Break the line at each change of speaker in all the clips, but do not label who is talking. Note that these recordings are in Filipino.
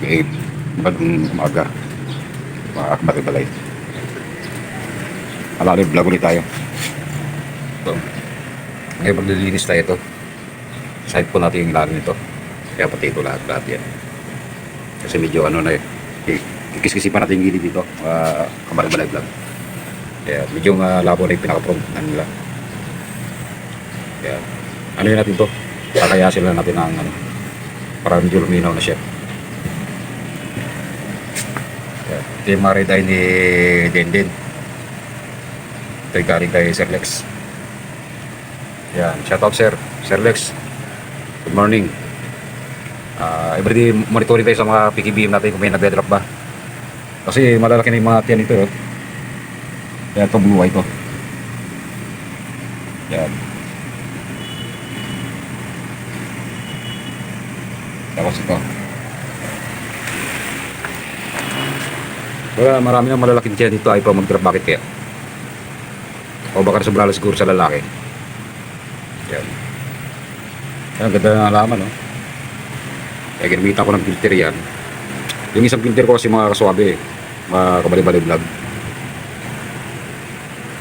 Okay, bagong umaga, mga akbari-balay. Alali, vlog ulit tayo. So, ngayon maglilinis tayo ito. Side po natin yung ilalim nito. Kaya pati ito lahat yan. Kasi medyo ano na kikis-kisipan natin yung gilid dito. Kamari-balay vlog. Kaya medyo labo na yung pinaka-front nila. Kaya ano yun natin to? Pakayasin lang natin ng ano, para medyo luminaw na siya. Ito yung mga red eye ni Denden. Ito yung galing kay Sir Lex. Yan, shoutout Sir Lex. Good morning. Everyday monitoring tayo sa mga PKBM natin kung may nagde-drop ba. Kasi malalaki na yung mga tiyan nito. Yan, ito blue eye ito. Yan. Tapos ito. Kaya marami ng malalaking tiyan dito ay pa mag-drop. Bakit kaya? O baka sobrang siguro sa lalaki. Yan. Yan, ganda na alaman, no? Kaya ginamitan ko ng filter yan. Yung isang filter ko kasi mga kaswabe, mga kabali-bali vlog.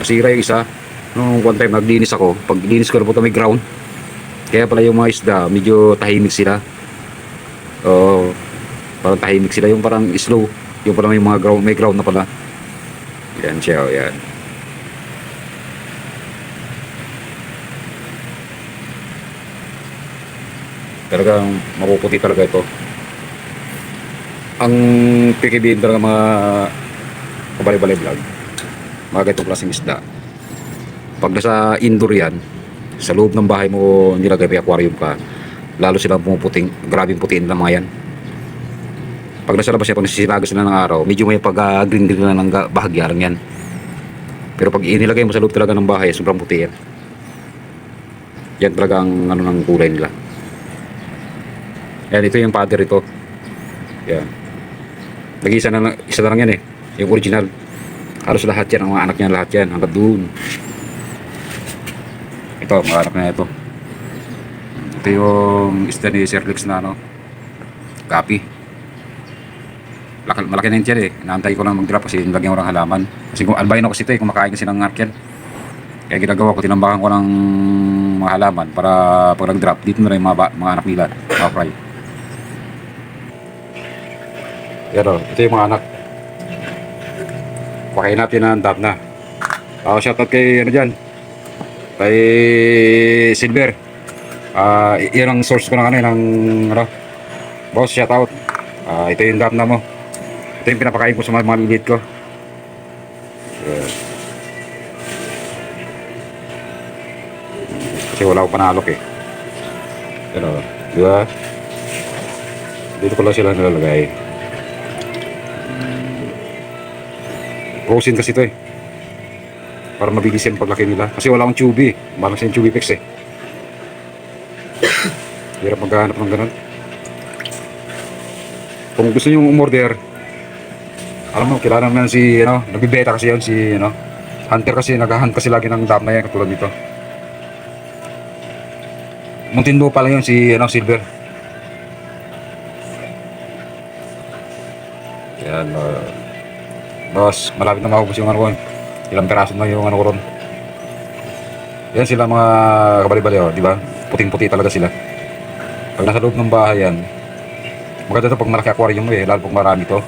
Nasira yung isa. Nung one time naglinis ako, pag linis ko na po ito may ground. Kaya pala yung mga isda, medyo tahimik sila. O parang tahimik sila, yung parang slow. Yung pala may mga ground, may ground na pala. Yan siya, yan. Talagang mapuputi talaga ito. Ang PKBM talaga mga kabali-bali vlog, mga ganitong klaseng isda. Pag nasa indoor yan, sa loob ng bahay mo nilagay may aquarium ka, lalo silang pumuputing, grabing putiin lang mga yan. Pag nasa labas yan, pag nasisilagas na ng araw, medyo may pag-green-green na ng bahagya lang yan. Pero pag inilagay mo sa loob talaga ng bahay, sobrang puti yan. Yan talaga ang ano ng kulay nila. Yan, ito yung pader ito. Yan. Nag-isa na lang yan eh. Yung original. Halos lahat yan, ang mga anak niya lahat yan. Hanggang doon. Ito, mga anak na ito. Ito yung isda ni Sir Lex na ano, copy. Malaki na yun dyan eh. Inaantay ko lang mag-drop kasi nilagyan ko ng halaman. Kasi kung albino kasi ito eh, kumakain kasi ng ngark yan. Kaya ginagawa ko, tinambakan ko ng mga halaman para pag nag-drop, dito na rin mga anak nila, mga fry. Yan o, ito yung mga anak. Pakain natin ang dap na. Shoutout kay ano dyan, kay Silver. Yan ang source ko ng ano, ng ano, boss, shoutout. Ito yung dap na mo. Ito yung pinapakain ko sa mga maliliit ko. Kasi wala akong panalok eh. Pero, di ba? Dito ko lang sila nalalagay. Frozen kasi ito eh. Para mabilis yung paglaki nila. Kasi wala akong tubig. Malang sa yung tubig pix eh. Hirap maghanap ng ganun. Kung gusto nyo umorder, alam mo, kilala naman si, ano, nagbibeta kasi yan, si, ano, hunter kasi, nag-hunt kasi lagi ng dam na yan, katulad nito. Muntinlupa lang yun, si, ano, Silver. Yan, boss, malapit na maubos yung ano ko, ilang peraso na yung ano ko ron. Yan sila mga kabali-bali, oh, di ba? Puting-puti talaga sila. Pag nasa loob ng bahay yan, maganda ito pag malaki aquarium mo eh, lalo pag marami ito.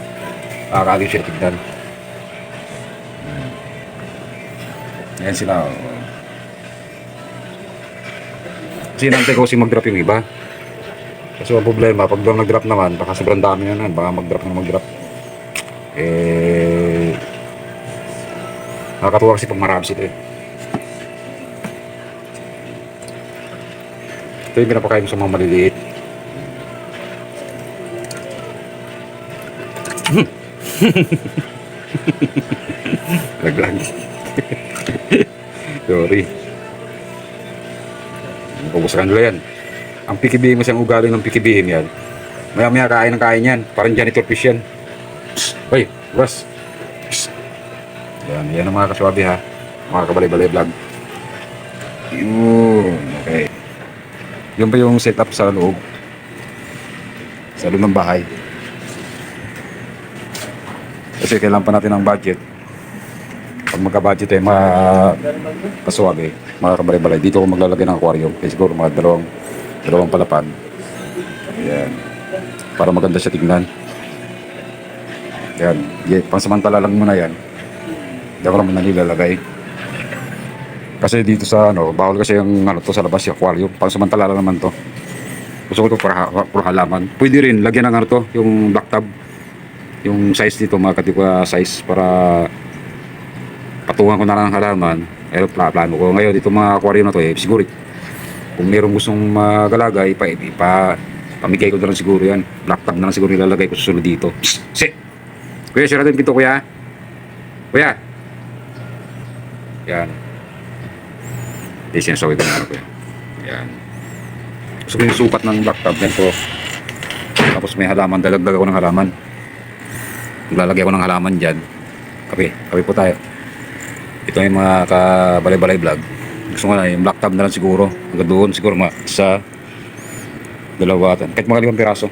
Nakakaliw siya tignan. Ayan sila. Kasi nantay ko kasi mag-drop yung iba. Kasi ang problema, pag doon nag-drop naman, baka sobrang dami na baka mag-drop na mag-drop. Nakakatuwa kasi pag marami sila eh. Ito yung pinapakain ko sa mga maliliit. Laglag. Sorry. Pupusakan nila yan. Ang pikibihim mo siyang ugali ng pikibihim yan. Maya-maya kain ng kain yan. Parang janitor fish yan. Hoy, Russ. Yan ang mga kaswabe ha. Mga kabalay-balay vlog. Yun. Okay. Yun pa yung setup sa loob. Sa loob ng bahay. Kasi kailangan pa natin ng budget. Pag magka-budget ay mga kaswabe, mga kabalay-balay. Dito ako maglalagay ng aquarium. Kaya siguro mga dalawang palapag. Ayan. Para maganda siya tingnan. Ayan. Pansamantala lang muna yan. Hindi ako naman nanilalagay. Kasi dito sa bawal kasi yung to sa labas yung aquarium. Pansamantala lang naman to. Gusto ko to para halaman. Pwede rin lagyan ng to, yung black tub. Yung size dito, mga katikwa size para patungan ko na lang ng halaman. Ayun, plano ko. Ngayon, dito mga aquarium na to siguro kung mayroong gustong magalagay, pamigay ko na lang siguro yan. Black tub na lang siguro nilalagay ko susunod dito. Psst! Kuya, sira din pinto, kuya. Kuya! Yan. Hindi sinasawi ko na kuya. Yan. Gusto ko yung sukat ng black tub. Ganito. Tapos may halaman. Dalagdag ako ng halaman. Lalagay ko ng halaman dyan. Kape po tayo. Ito yung mga kabalay-balay vlog. Gusto ko na yung black tub na lang siguro. Hanggang doon siguro mga isa, dalawa, kahit mga 5 piraso.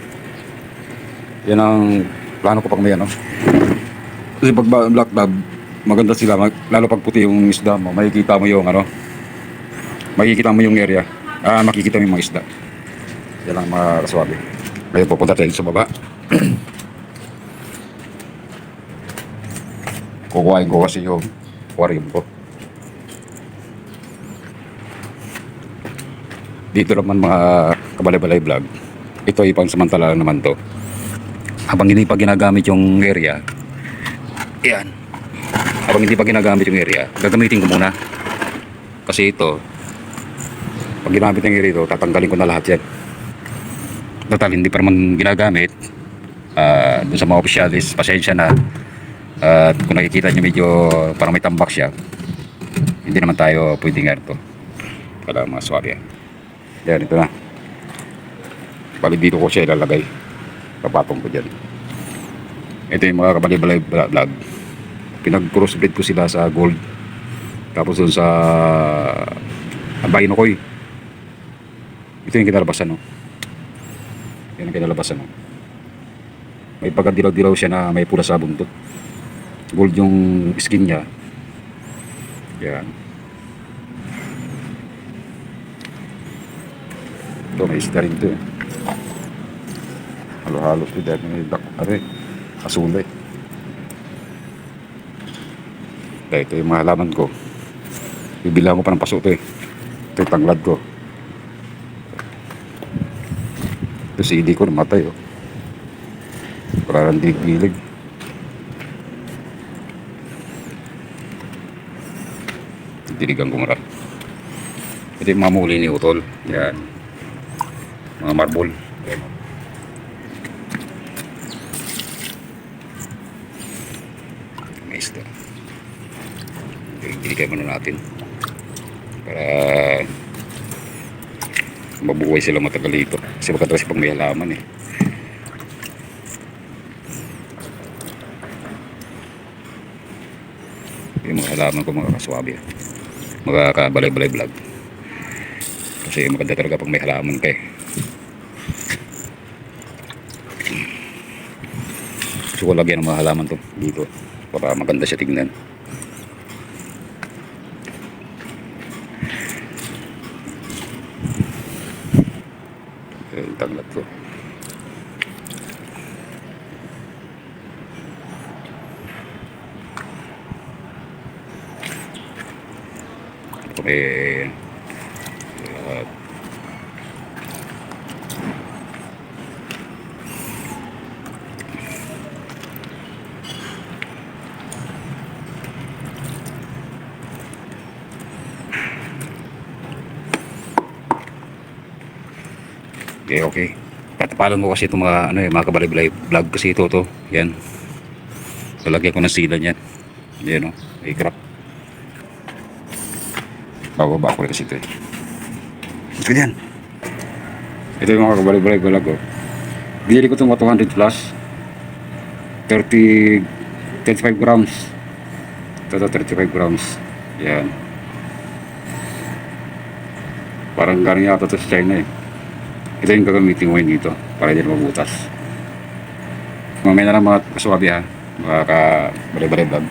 Yan ang plano ko pag may Kasi pag black tub, maganda sila. Lalo pag puti yung isda mo, makikita mo yung makikita mo yung area. Makikita mo yung mga isda. Yan lang mga kaswabe. Ngayon pupunta tayo sa baba. Kukuhain ko kasi yung aquarium ko. Dito naman mga kabalay-balay vlog. Ito ay pangsamantala naman to. Habang hindi pa ginagamit yung area. Ayan. Habang hindi pa ginagamit yung area, gagamitin ko muna. Kasi ito, pag ginamit ng area ito, tatanggalin ko na lahat yan. Total, hindi pa naman ginagamit. Dun sa mga opisyalis, pasensya na. At kung nakikita nyo medyo parang may tambak siya, hindi naman tayo pwedeng ito. Kala mga swabe yan. Yan, ito na. Bali dito ko siya ilalagay. Papatong ko dyan. Ito yung mga kabalay-balay vlog. Pinag-crossbreed ko sila sa gold. Tapos dun sa albino koy. Ito yung kinalabasan, no? Yan ang kinalabasan, no? May pagkadilaw-dilaw siya na may pula sa buntot. Gold yung skin niya. Yan. Ito may isda rin ito. Halo-halo ito dahil may asulay. Dahil ito yung mga halaman ko. Bibilang ko pa ng paso ito. Ito yung tanglad ko. Ito si ID ko namatay. Parang dilig-dilig. Diligan ko mara. Ito yung mga muli ni Utol. Yan. Mga marble. Yan. May isda. Diligan muna natin. Para mabuhay sila matagal dito. Kasi magkatapos pag may halaman eh. Yung mga halaman ko mga kaswabe. Mga kabalay-balay vlog. Kasi maganda talaga pag may halaman ka eh. Gusto ko lagyan ng mga halaman to dito para maganda siya tingnan. Yung tanglat ko. Ito may Okay, okay. Tatapalan ko kasi itong mga, ano eh, mga kabalay-balay vlog kasi ito. Yan. Lalagyan ko ng sila niyan. Yan o. I-crop. Bababa ko rin kasi ito eh. Gusto ko yan. Ito yung mga kabalay-balay vlog o. Binili ko itong 200 plus. 35 grams. Ito 35 grams. Yan. Parang galing yata ito sa China eh. Ito yung gagamitin ko ngayon dito para hindi na mabutas. Mamaya na lang mga kasuwabi ha. Mga kabalay-balay vlog.